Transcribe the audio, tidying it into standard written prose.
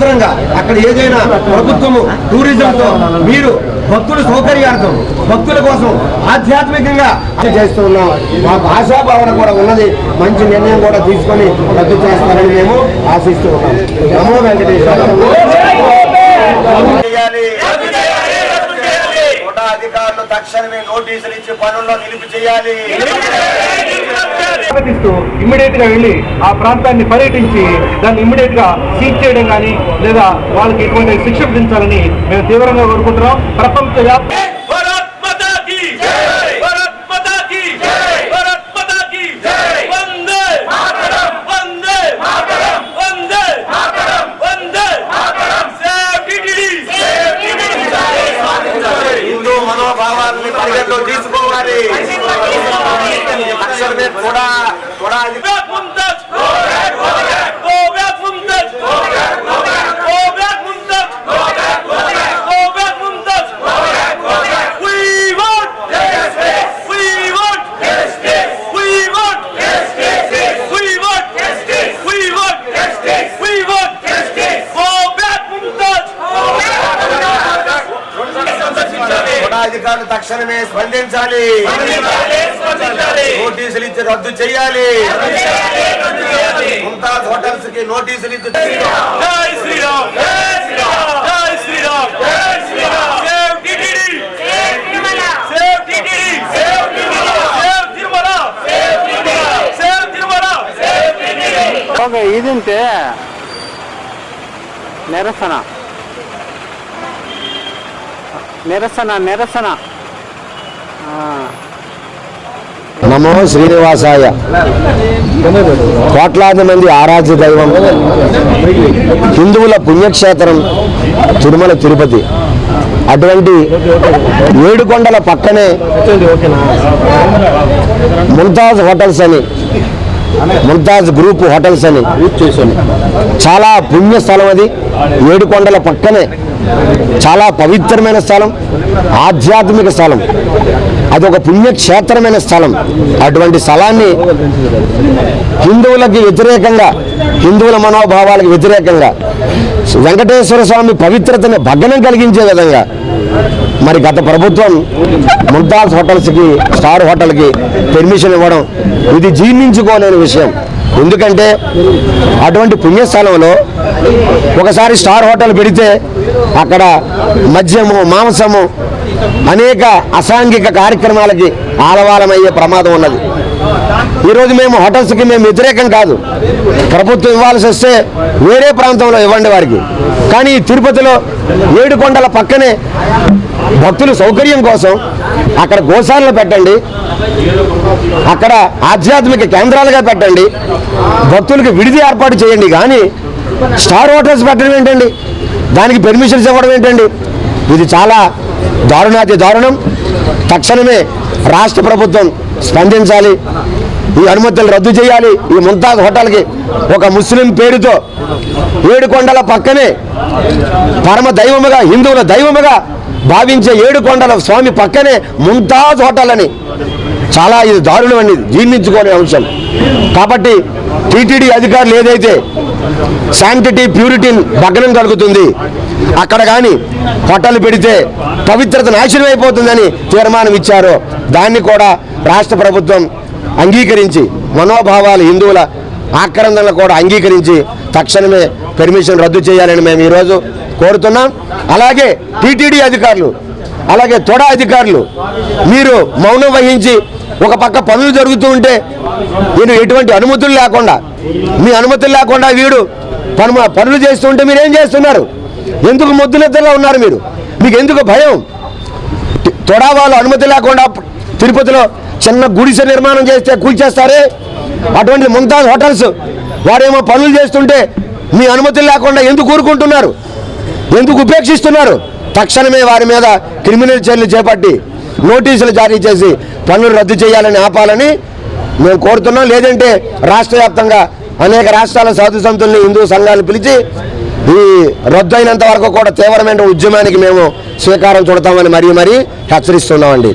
అభ్యంతరంగా అక్కడ ఏదైనా ప్రభుత్వము టూరిజంతో మీరు భక్తుల సౌకర్యార్థం భక్తుల కోసం ఆధ్యాత్మికంగా చేస్తూ ఉన్నాం. మాకు ఆశాభావన కూడా ఉన్నది. మంచి నిర్ణయం కూడా తీసుకొని రద్దు చేస్తారని మేము ఆశిస్తూ ఉన్నాం. నమో వెంకటేశ్వర. అధికారులు తక్షణమే నోటీసులు ఇచ్చి పనుల్లో నిలుపు చేయాలి. ఇమ్మీడియట్ గా వెళ్ళి ఆ ప్రాంతాన్ని పర్యటించి దాన్ని ఇమ్మీడియట్ గా సీజ్ చేయడం కానీ లేదా వాళ్ళకి ఎటువంటి శిక్ష విధించాలని మేము తీవ్రంగా కోరుకుంటున్నాం. ప్రపంచ వ్యాప్తంగా మనోభావాలని పరిగణలో తీసుకోవాలి. అధికారులు తక్షణమే స్పందించాలి. నోటీసులు ఇచ్చి రద్దు చేయాలి. ముంతాజ్ హోటల్స్ కి నోటీసులు ఇచ్చి ఇదంతే నిరసన నిరసన నిరసన. నమో శ్రీనివాసాయ. కోట్లాది మంది ఆరాధ్య దైవం హిందువుల పుణ్యక్షేత్రం తిరుమల తిరుపతి. అటువంటి ఏడుకొండల పక్కనే ముంతాజ్ హోటల్స్ అని ముంతాజ్ గ్రూప్ హోటల్స్ అని చాలా పుణ్యస్థలం. అది ఏడుకొండల పక్కనే చాలా పవిత్రమైన స్థలం, ఆధ్యాత్మిక స్థలం. అది ఒక పుణ్యక్షేత్రమైన స్థలం. అటువంటి స్థలాన్ని హిందువులకి వ్యతిరేకంగా, హిందువుల మనోభావాలకు వ్యతిరేకంగా వెంకటేశ్వర స్వామి పవిత్రతని భగ్నం కలిగించే విధంగా మరి గత ప్రభుత్వం ముంతాజ్ హోటల్స్కి, స్టార్ హోటల్కి పెర్మిషన్ ఇవ్వడం ఇది జీర్ణించుకోలేని విషయం. ఎందుకంటే అటువంటి పుణ్యస్థలంలో ఒకసారి స్టార్ హోటల్ పెడితే అక్కడ మద్యము, మాంసము, అనేక అసాంఘిక కార్యక్రమాలకి ఆలవాలమయ్యే ప్రమాదం ఉన్నది. ఈరోజు మేము హోటల్స్కి మేము వ్యతిరేకం కాదు. ప్రభుత్వం ఇవ్వాల్సి వస్తే వేరే ప్రాంతంలో ఇవ్వండి వారికి. కానీ తిరుపతిలో ఏడుకొండల పక్కనే భక్తుల సౌకర్యం కోసం అక్కడ గోశాలలో పెట్టండి, అక్కడ ఆధ్యాత్మిక కేంద్రాలుగా పెట్టండి, భక్తులకు విడిది ఏర్పాటు చేయండి. కానీ స్టార్ హోటల్స్ పెట్టడం ఏంటండి, దానికి పెర్మిషన్స్ ఇవ్వడం ఏంటండి? ఇది చాలా దారుణాతి దారుణం. తక్షణమే రాష్ట్ర ప్రభుత్వం స్పందించాలి. ఈ అనుమతులు రద్దు చేయాలి. ఈ ముంతాజ్ హోటల్కి ఒక ముస్లిం పేరుతో ఏడుకొండల పక్కనే పరమ దైవముగా, హిందువుల దైవముగా భావించే ఏడుకొండల స్వామి పక్కనే ముంతాజ్ హోటల్ అని చాలా ఇది దారుణం అనేది జీర్ణించుకోని అంశం. కాబట్టి టీటీడీ అధికారులు ఏదైతే శాంటిటీ, ప్యూరిటీ భగ్నం కలుగుతుంది, అక్కడ కానీ హోటల్ పెడితే పవిత్రత నాశనం అయిపోతుందని తీర్మానం ఇచ్చారో దాన్ని కూడా రాష్ట్ర ప్రభుత్వం అంగీకరించి, మనోభావాలు హిందువుల ఆక్రందనలు కూడా అంగీకరించి తక్షణమే పెర్మిషన్ రద్దు చేయాలని మేము ఈరోజు కోరుతున్నాం. అలాగే టీటీడీ అధికారులు, అలాగే తొడా అధికారులు మీరు మౌనం వహించి ఒక పక్క పనులు జరుగుతూ ఉంటే నేను ఎటువంటి అనుమతులు లేకుండా, మీ అనుమతులు లేకుండా వీడు పనులు చేస్తుంటే మీరేం చేస్తున్నారు? ఎందుకు మొద్దులెద్దగా ఉన్నారు మీరు? మీకు ఎందుకు భయం? తొడా వాళ్ళు అనుమతి లేకుండా తిరుపతిలో చిన్న గుడిసె నిర్మాణం చేస్తే కూల్చేస్తారే, అటువంటి ముంతాజ్ హోటల్స్ వారేమో పనులు చేస్తుంటే మీ అనుమతులు లేకుండా ఎందుకు ఊరుకుంటున్నారు? ఎందుకు ఉపేక్షిస్తున్నారు? తక్షణమే వారి మీద క్రిమినల్ చర్యలు చేపట్టి నోటీసులు జారీ చేసి పనులు రద్దు చేయాలని, ఆపాలని మేము కోరుతున్నాం. లేదంటే రాష్ట్ర వ్యాప్తంగా అనేక రాష్ట్రాల సాధు సంతుల్ని, హిందూ సంఘాలను పిలిచి ఈ రద్దు అయినంత వరకు కూడా తీవ్రమైన ఉద్యమానికి మేము శ్రీకారం చుడతామని మరీ హెచ్చరిస్తున్నామండి.